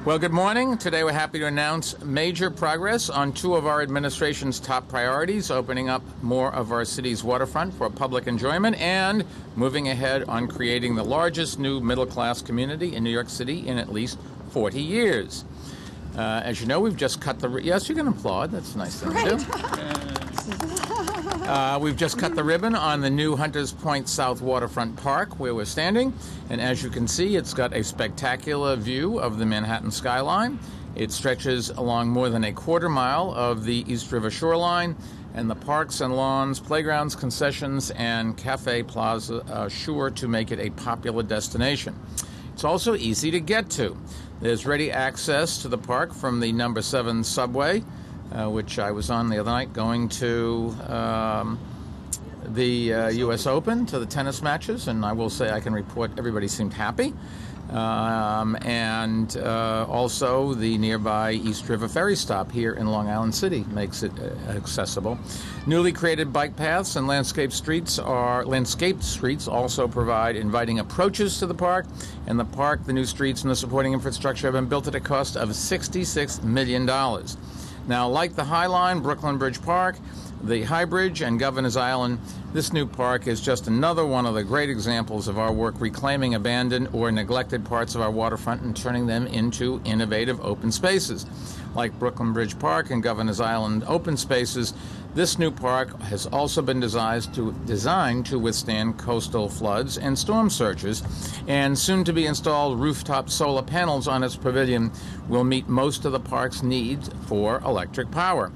Well, good morning. Today we're happy to announce major progress on two of our administration's top priorities, opening up more of our city's waterfront for public enjoyment and moving ahead on creating the largest new middle-class community in New York City in at least 40 years. As you know, we've just cut the... Yes, you can applaud. That's a nice thing to do. We've just cut the ribbon on the new Hunters Point South Waterfront Park where we're standing. And as you can see, it's got a spectacular view of the Manhattan skyline. It stretches along more than a quarter mile of the East River shoreline. And the parks and lawns, playgrounds, concessions, and cafe plaza are sure to make it a popular destination. It's also easy to get to. There's ready access to the park from the number 7 subway, which I was on the other night going to the U.S. Open, to the tennis matches, and I will say I can report everybody seemed happy. And also the nearby East River ferry stop here in Long Island City makes it accessible. Newly created bike paths and landscaped streets also provide inviting approaches to the park. And the park, the new streets, and the supporting infrastructure have been built at a cost of $66 million. Now, like the High Line, Brooklyn Bridge Park, the High Bridge, and Governor's Island, this new park is just another one of the great examples of our work reclaiming abandoned or neglected parts of our waterfront and turning them into innovative open spaces. Like Brooklyn Bridge Park and Governor's Island open spaces, this new park has also been designed to withstand coastal floods and storm surges, and soon-to-be installed rooftop solar panels on its pavilion will meet most of the park's needs for electric power.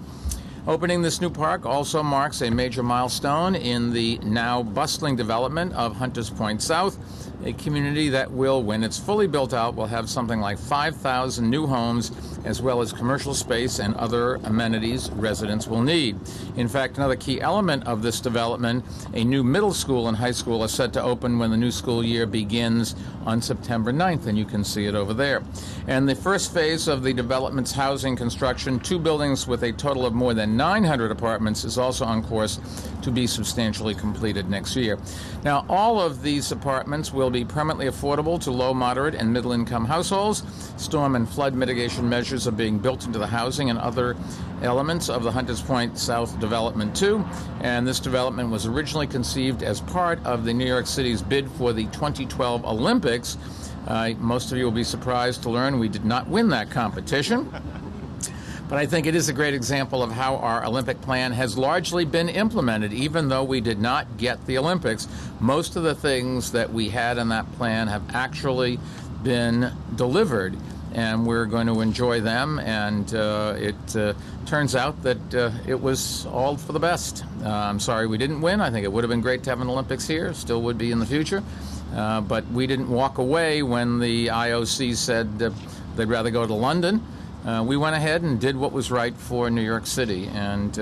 Opening this new park also marks a major milestone in the now bustling development of Hunters Point South, a community that will, when it's fully built out, will have something like 5,000 new homes, as well as commercial space and other amenities residents will need. In fact, another key element of this development, a new middle school and high school are set to open when the new school year begins on September 9th, and you can see it over there. And the first phase of the development's housing construction, 2 buildings with a total of more than 900 apartments, is also on course to be substantially completed next year. Now, all of these apartments will be permanently affordable to low, moderate, and middle-income households. Storm and flood mitigation measures are being built into the housing and other elements of the Hunters Point South development, too. And this development was originally conceived as part of the New York City's bid for the 2012 Olympics. Most of you will be surprised to learn we did not win that competition. But I think it is a great example of how our Olympic plan has largely been implemented. Even though we did not get the Olympics, most of the things that we had in that plan have actually been delivered, and we're going to enjoy them. And it turns out that it was all for the best. I'm sorry we didn't win. I think it would have been great to have an Olympics here, still would be in the future. But we didn't walk away when the IOC said they'd rather go to London. We went ahead and did what was right for New York City, and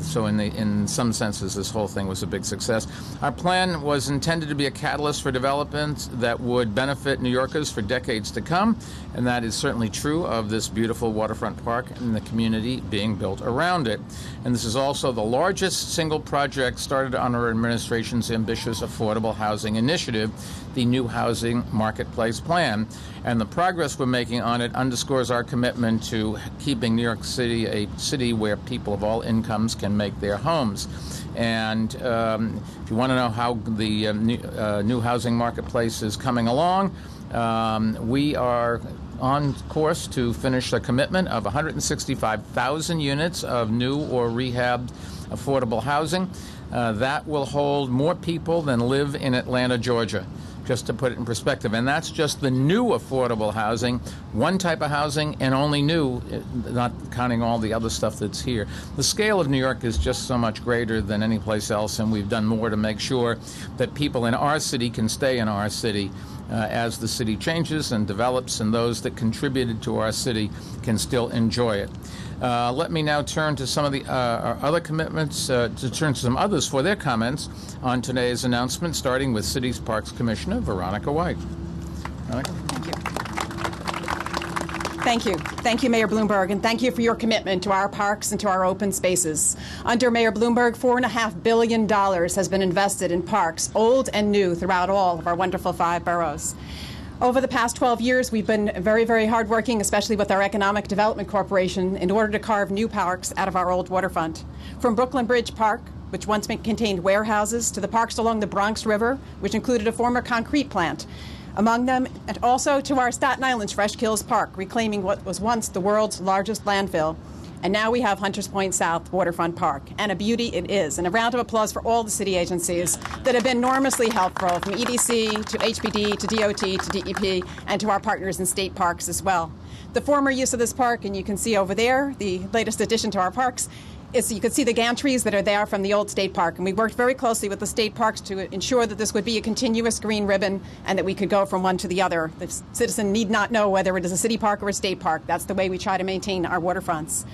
so in some senses this whole thing was a big success. Our plan was intended to be a catalyst for development that would benefit New Yorkers for decades to come, and that is certainly true of this beautiful waterfront park and the community being built around it. And this is also the largest single project started on our administration's ambitious affordable housing initiative, the New Housing Marketplace Plan. And the progress we're making on it underscores our commitment to keeping New York City a city where people of all incomes can make their homes. And if you want to know how the New Housing Marketplace is coming along, we are on course to finish a commitment of 165,000 units of new or rehabbed affordable housing. That will hold more people than live in Atlanta, Georgia, just to put it in perspective. And that's just the new affordable housing, one type of housing, and only new, not counting all the other stuff that's here. The scale of New York is just so much greater than any place else, and we've done more to make sure that people in our city can stay in our city as the city changes and develops, and those that contributed to our city can still enjoy it. Let me now turn to some of the our other commitments, to turn to some others for their comments on today's announcement, starting with City's Parks Commissioner Veronica White. Veronica? Thank you. Thank you. Thank you, Mayor Bloomberg, and thank you for your commitment to our parks and to our open spaces. Under Mayor Bloomberg, $4.5 billion has been invested in parks, old and new, throughout all of our wonderful 5 boroughs. Over the past 12 years, we've been very, very hardworking, especially with our Economic Development Corporation, in order to carve new parks out of our old waterfront. From Brooklyn Bridge Park, which once contained warehouses, to the parks along the Bronx River, which included a former concrete plant among them, and also to our Staten Island's Fresh Kills Park, reclaiming what was once the world's largest landfill. And now we have Hunters Point South Waterfront Park, and a beauty it is. And a round of applause for all the city agencies that have been enormously helpful, from EDC to HPD to DOT to DEP, and to our partners in state parks as well. The former use of this park, and you can see over there, the latest addition to our parks, is you can see the gantries that are there from the old state park. And we worked very closely with the state parks to ensure that this would be a continuous green ribbon and that we could go from one to the other. The citizen need not know whether it is a city park or a state park. That's the way we try to maintain our waterfronts.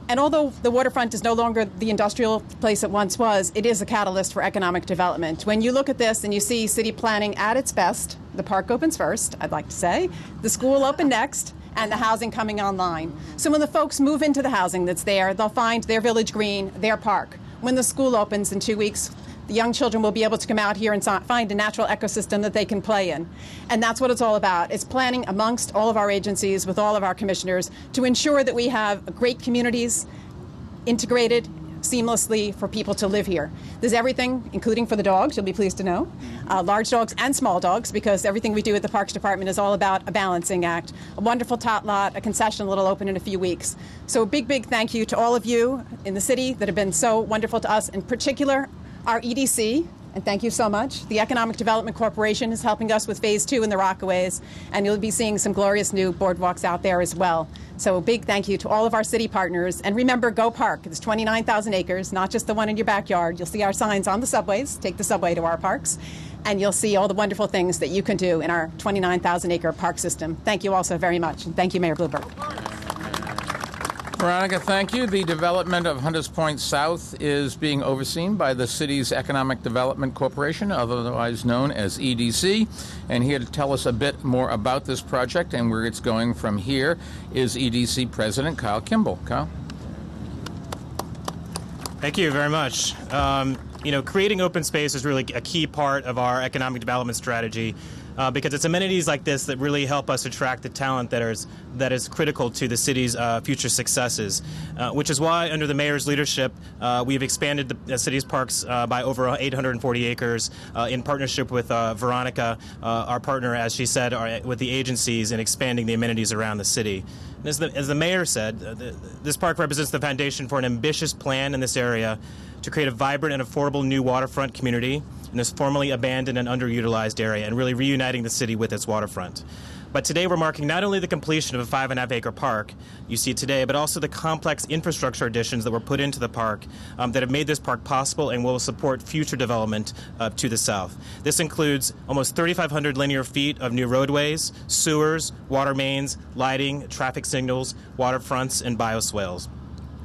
And although the waterfront is no longer the industrial place it once was, it is a catalyst for economic development. When you look at this and you see city planning at its best, the park opens first, I'd like to say, the school opened next, and the housing coming online. So when the folks move into the housing that's there, they'll find their village green, their park. When the school opens in 2 weeks, the young children will be able to come out here and find a natural ecosystem that they can play in. And that's what it's all about. It's planning amongst all of our agencies, with all of our commissioners, to ensure that we have great communities integrated seamlessly for people to live here. There's everything, including for the dogs, you'll be pleased to know, large dogs and small dogs, because everything we do at the Parks Department is all about a balancing act. A wonderful tot lot, a concession that'll open in a few weeks. So a big, big thank you to all of you in the city that have been so wonderful to us, in particular our EDC, and thank you so much. The Economic Development Corporation is helping us with Phase 2 in the Rockaways, and you'll be seeing some glorious new boardwalks out there as well. So a big thank you to all of our city partners. And remember, Go Park. It's 29,000 acres, not just the one in your backyard. You'll see our signs on the subways. Take the subway to our parks, and you'll see all the wonderful things that you can do in our 29,000-acre park system. Thank you all so very much, and thank you, Mayor Bloomberg. Veronica, thank you. The development of Hunters Point South is being overseen by the city's Economic Development Corporation, otherwise known as EDC. And here to tell us a bit more about this project and where it's going from here is EDC President Kyle Kimball. Kyle? Thank you very much. Creating open space is really a key part of our economic development strategy. Because it's amenities like this that really help us attract the talent that is critical to the city's future successes, which is why, under the mayor's leadership, we've expanded the city's parks by over 840 acres in partnership with Veronica, our partner, as she said, with the agencies in expanding the amenities around the city. And as the mayor said, this park represents the foundation for an ambitious plan in this area to create a vibrant and affordable new waterfront community in this formerly abandoned and underutilized area, and really reuniting the city with its waterfront. But today we're marking not only the completion of a 5.5-acre park you see today, but also the complex infrastructure additions that were put into the park that have made this park possible and will support future development to the south. This includes almost 3,500 linear feet of new roadways, sewers, water mains, lighting, traffic signals, waterfronts, and bioswales.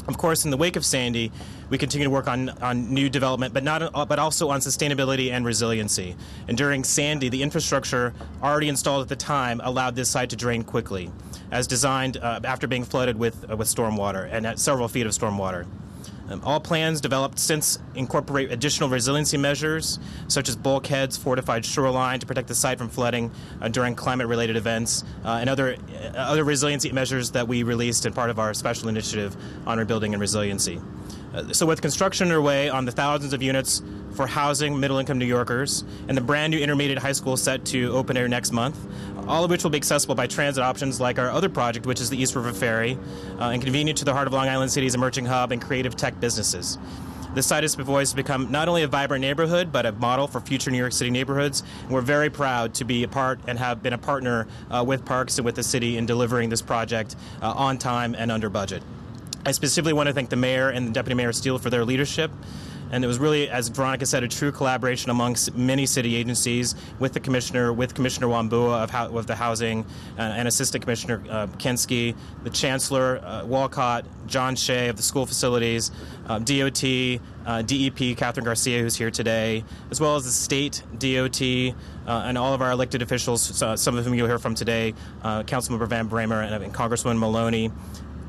Of course, in the wake of Sandy, we continue to work on new development, but also on sustainability and resiliency. And during Sandy, the infrastructure already installed at the time allowed this site to drain quickly, as designed after being flooded with stormwater and at several feet of stormwater. All plans developed since incorporate additional resiliency measures, such as bulkheads, fortified shoreline to protect the site from flooding during climate-related events, and other resiliency measures that we released in part of our special initiative on rebuilding and resiliency. So with construction underway on the thousands of units for housing middle-income New Yorkers and the brand-new intermediate high school set to open here next month, all of which will be accessible by transit options like our other project, which is the East River Ferry, and convenient to the heart of Long Island City's emerging hub and creative tech businesses. This site is poised to become not only a vibrant neighborhood, but a model for future New York City neighborhoods. And we're very proud to be a part and have been a partner with Parks and with the city in delivering this project on time and under budget. I specifically want to thank the mayor and the deputy mayor Steele for their leadership. And it was really, as Veronica said, a true collaboration amongst many city agencies with the commissioner, with Commissioner Wambua of the housing, and Assistant Commissioner Kensky, the Chancellor Walcott, John Shea of the school facilities, DOT, DEP, Catherine Garcia, who's here today, as well as the state DOT, and all of our elected officials, some of whom you'll hear from today, Councilmember Van Bramer and Congresswoman Maloney.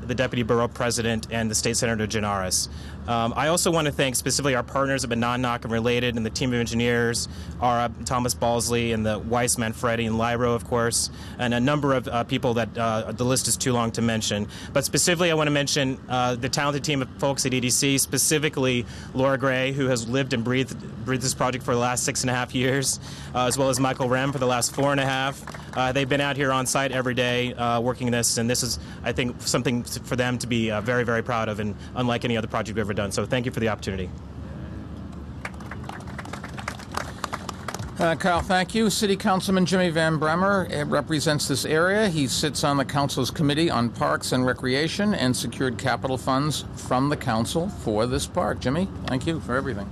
the Deputy Borough President, and the State Senator Gianaris. I also want to thank specifically our partners at Monadnock and Related and the team of engineers, our Thomas Balsley and the Weiss, Manfredi, and Lyro, of course, and a number of people that the list is too long to mention. But specifically, I want to mention the talented team of folks at EDC, specifically Laura Gray, who has lived and breathed this project for the last 6.5 years, as well as Michael Rem for the last 4.5. They've been out here on site every day working this, and this is, I think, something for them to be very, very proud of, and unlike any other project we've ever done. So thank you for the opportunity. Kyle, thank you. City Councilman Jimmy Van Bremer represents this area. He sits on the Council's Committee on Parks and Recreation and secured capital funds from the Council for this park. Jimmy, thank you for everything.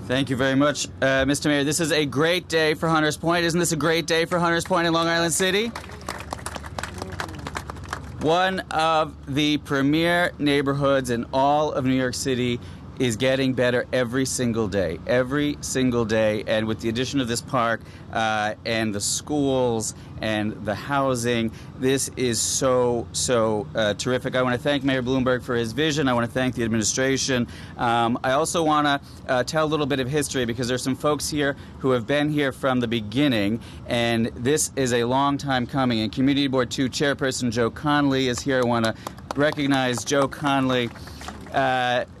Thank you very much, Mr. Mayor. This is a great day for Hunters Point. Isn't this a great day for Hunters Point in Long Island City? One of the premier neighborhoods in all of New York City is getting better every single day. And with the addition of this park and the schools and the housing, this is so terrific. I want to thank Mayor Bloomberg for his vision. I want to thank the administration. I also want to tell a little bit of history, because there's some folks here who have been here from the beginning, and this is a long time coming. And Community Board 2 Chairperson Joe Conley is here. I want to recognize Joe Conley.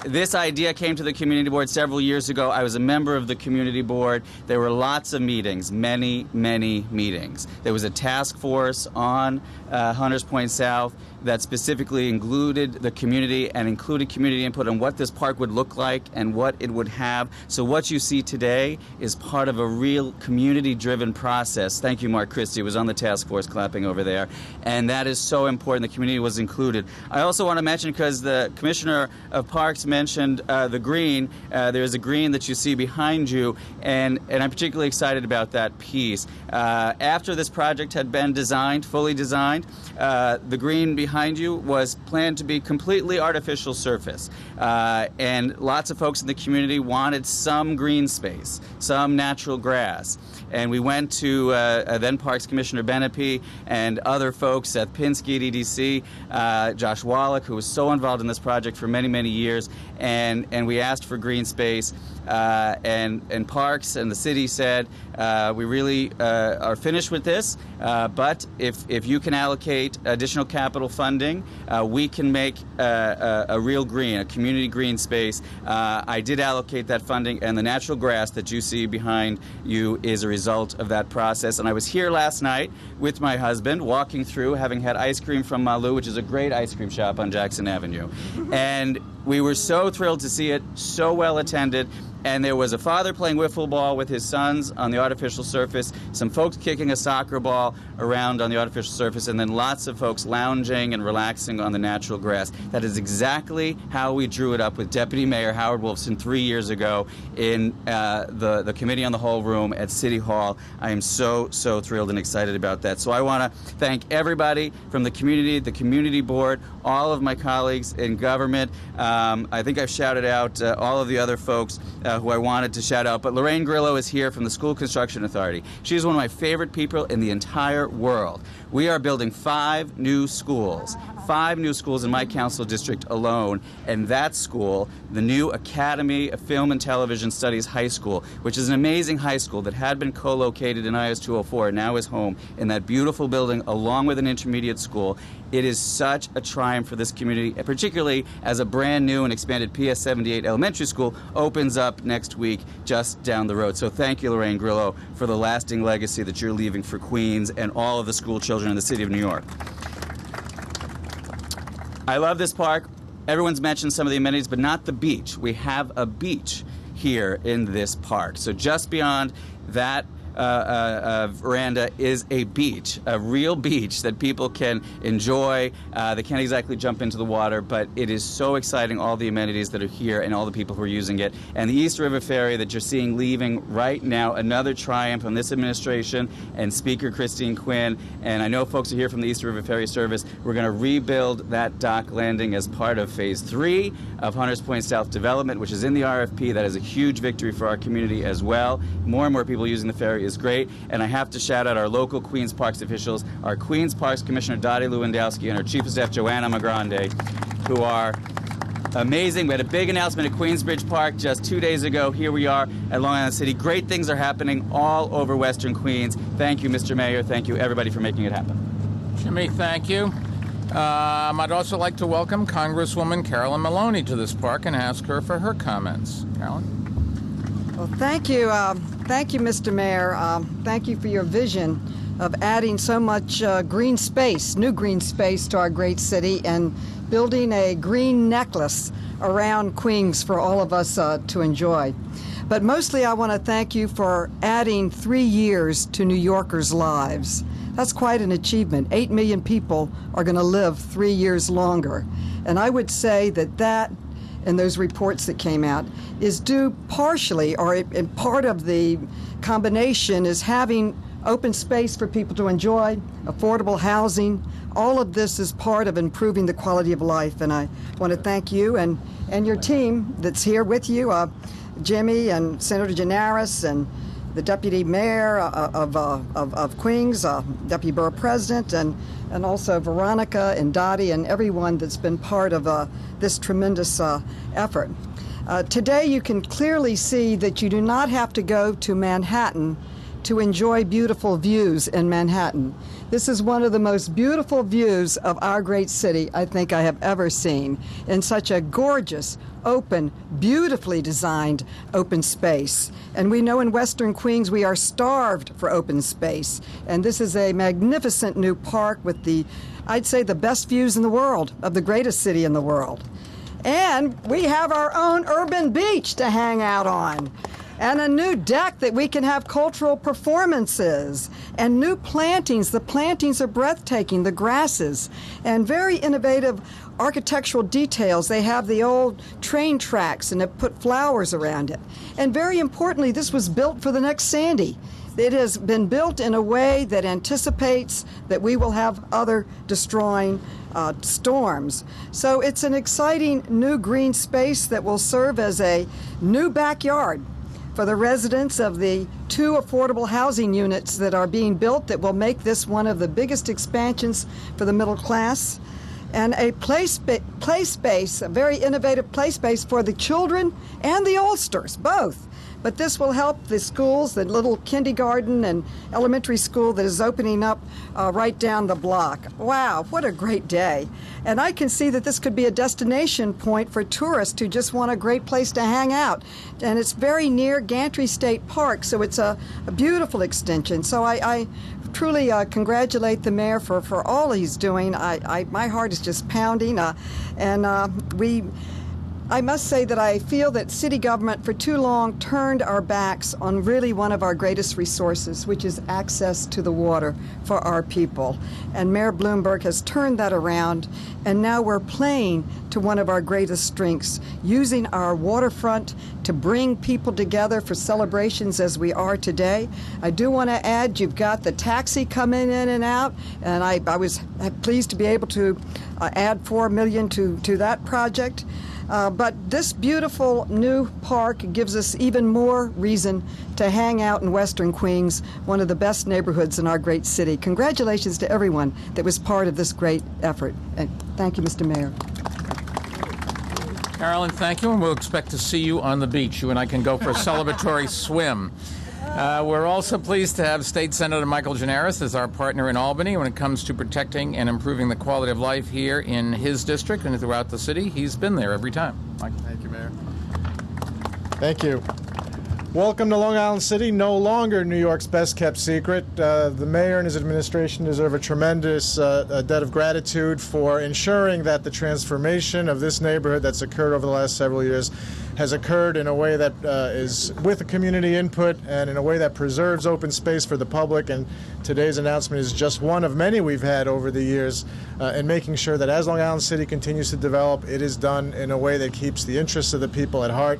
This idea came to the Community Board several years ago. I was a member of the Community Board. There were lots of meetings, many meetings. There was a task force on Hunters Point South that specifically included the community and included community input on what this park would look like and what it would have. So what you see today is part of a real community-driven process. Thank you, Mark Christie, who was on the task force clapping over there. And that is so important. The community was included. I also want to mention, because the Commissioner of Parks mentioned the green, there's a green that you see behind you, and I'm particularly excited about that piece. After this project had been designed, fully designed, the green behind you was planned to be completely artificial surface. And lots of folks in the community wanted some green space, some natural grass. And we went to then Parks Commissioner Benepe and other folks at Pinsky at EDC, Josh Wallach, who was so involved in this project for many years, and we asked for green space. And Parks and the city said, we really are finished with this, but if you can allocate additional capital funding, we can make a real green, a community green space. I did allocate that funding, and the natural grass that you see behind you is a result of that process. And I was here last night with my husband, walking through, having had ice cream from Malu, which is a great ice cream shop on Jackson Avenue. And we were so thrilled to see it, so well attended. And there was a father playing wiffle ball with his sons on the artificial surface, some folks kicking a soccer ball around on the artificial surface, and then lots of folks lounging and relaxing on the natural grass. That is exactly how we drew it up with Deputy Mayor Howard Wolfson 3 years ago in the Committee on the Whole Room at City Hall. I am so thrilled and excited about that. So I want to thank everybody from the Community Board, all of my colleagues in government. I think I've shouted out all of the other folks who I wanted to shout out, but Lorraine Grillo is here from the School Construction Authority. She's one of my favorite people in the entire world. We are building 5 new schools. 5 new schools in my council district alone, and that school, the new Academy of Film and Television Studies High School, which is an amazing high school that had been co-located in IS 204, now is home in that beautiful building along with an intermediate school. It is such a triumph for this community, particularly as a brand new and expanded PS 78 elementary school opens up next week just down the road. So thank you, Lorraine Grillo, for the lasting legacy that you're leaving for Queens and all of the school children in the city of New York. I love this park. Everyone's mentioned some of the amenities, but not the beach. We have a beach here in this park. So just beyond that veranda is a beach, a real beach that people can enjoy. They can't exactly jump into the water, but it is so exciting, all the amenities that are here and all the people who are using it. And the East River Ferry that you're seeing leaving right now, another triumph on this administration and Speaker Christine Quinn. And I know folks are here from the East River Ferry Service. We're going to rebuild that dock landing as part of Phase 3 of Hunters Point South Development, which is in the RFP. That is a huge victory for our community as well. More and more people using the ferry is great. And I have to shout out our local Queens Parks officials, our Queens Parks Commissioner Dottie Lewandowski and our Chief of Staff Joanna Magrande, who are amazing. We had a big announcement at Queensbridge Park just 2 days ago. Here we are at Long Island City. Great things are happening all over Western Queens. Thank you, Mr. Mayor. Thank you, everybody, for making it happen. Jimmy, thank you. I'd also like to welcome Congresswoman Carolyn Maloney to this park and ask her for her comments. Carolyn? Well, thank you. Thank you, Mr. Mayor. Thank you for your vision of adding so much green space, new green space to our great city, and building a green necklace around Queens for all of us to enjoy. But mostly I want to thank you for adding 3 years to New Yorkers' lives. That's quite an achievement. 8 million people are going to live 3 years longer. And I would say that and those reports that came out is due partially, or in part of the combination is having open space for people to enjoy, affordable housing. All of this is part of improving the quality of life, and I want to thank you and your team that's here with you, Jimmy and Senator Gianaris and the Deputy Mayor of Queens, Deputy Borough President, and also Veronica and Dottie and everyone that's been part of this tremendous effort. Today you can clearly see that you do not have to go to Manhattan to enjoy beautiful views in Manhattan. This is one of the most beautiful views of our great city I think I have ever seen, in such a gorgeous, open, beautifully designed open space. And we know in Western Queens we are starved for open space. And this is a magnificent new park with I'd say the best views in the world, of the greatest city in the world. And we have our own urban beach to hang out on, and a new deck that we can have cultural performances, and new plantings. The plantings are breathtaking, the grasses, and very innovative architectural details. They have the old train tracks and have put flowers around it. And very importantly, this was built for the next Sandy. It has been built in a way that anticipates that we will have other destroying storms. So it's an exciting new green space that will serve as a new backyard for the residents of the 2 affordable housing units that are being built that will make this one of the biggest expansions for the middle class, and a play space, a very innovative play space for the children and the oldsters, both. But this will help the schools, the little kindergarten and elementary school that is opening up right down the block. Wow, what a great day. And I can see that this could be a destination point for tourists who just want a great place to hang out. And it's very near Gantry State Park, so it's a beautiful extension. So I truly congratulate the mayor for all he's doing. My heart is just pounding. I must say that I feel that city government for too long turned our backs on really one of our greatest resources, which is access to the water for our people. And Mayor Bloomberg has turned that around, and now we're playing to one of our greatest strengths, using our waterfront to bring people together for celebrations as we are today. I do want to add, you've got the taxi coming in and out, and I was pleased to be able to add $4 million to that project. But this beautiful new park gives us even more reason to hang out in Western Queens, one of the best neighborhoods in our great city. Congratulations to everyone that was part of this great effort. And thank you, Mr. Mayor. Carolyn, thank you, and we'll expect to see you on the beach. You and I can go for a celebratory swim. We're also pleased to have State Senator Michael Gianaris as our partner in Albany when it comes to protecting and improving the quality of life here in his district and throughout the city. He's been there every time. Mike. Thank you, Mayor. Thank you. Welcome to Long Island City, no longer New York's best-kept secret. The mayor and his administration deserve a tremendous debt of gratitude for ensuring that the transformation of this neighborhood that's occurred over the last several years has occurred in a way that is with the community input and in a way that preserves open space for the public. And today's announcement is just one of many we've had over the years in making sure that as Long Island City continues to develop, it is done in a way that keeps the interests of the people at heart.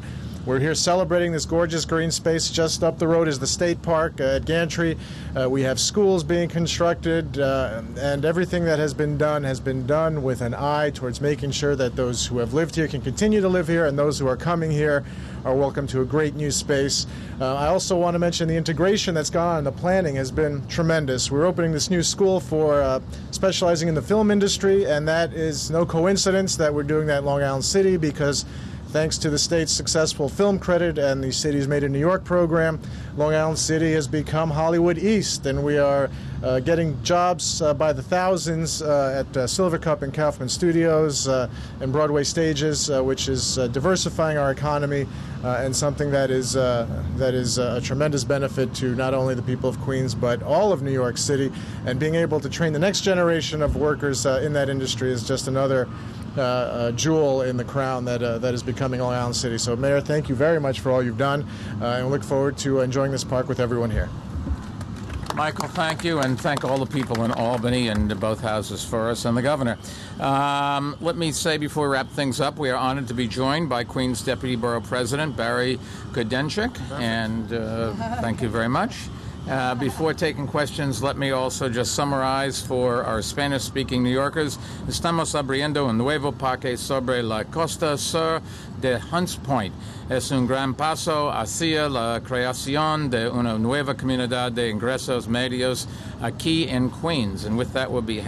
We're here celebrating this gorgeous green space. Just up the road is the State Park at Gantry. We have schools being constructed, and everything that has been done with an eye towards making sure that those who have lived here can continue to live here, and those who are coming here are welcome to a great new space. I also want to mention the integration that's gone on. The planning has been tremendous. We're opening this new school for specializing in the film industry, and that is no coincidence that we're doing that in Long Island City, because thanks to the state's successful film credit and the Cities Made in New York program, Long Island City has become Hollywood East, and we are getting jobs by the thousands at Silver Cup and Kaufman Studios and Broadway stages, which is diversifying our economy and something that is a tremendous benefit to not only the people of Queens but all of New York City. And being able to train the next generation of workers in that industry is just another jewel in the crown that is becoming Long Island City. So, Mayor, thank you very much for all you've done, and we look forward to enjoying this park with everyone here. Michael, thank you, and thank all the people in Albany and both houses for us, and the governor. Let me say before we wrap things up, we are honored to be joined by Queens Deputy Borough President Barry Kudenchik, and thank you very much. Before taking questions, let me also just summarize for our Spanish-speaking New Yorkers. Estamos abriendo un nuevo parque sobre la costa sur de Hunts Point. Es un gran paso hacia la creación de una nueva comunidad de ingresos medios aquí in Queens. And with that, we'll be happy.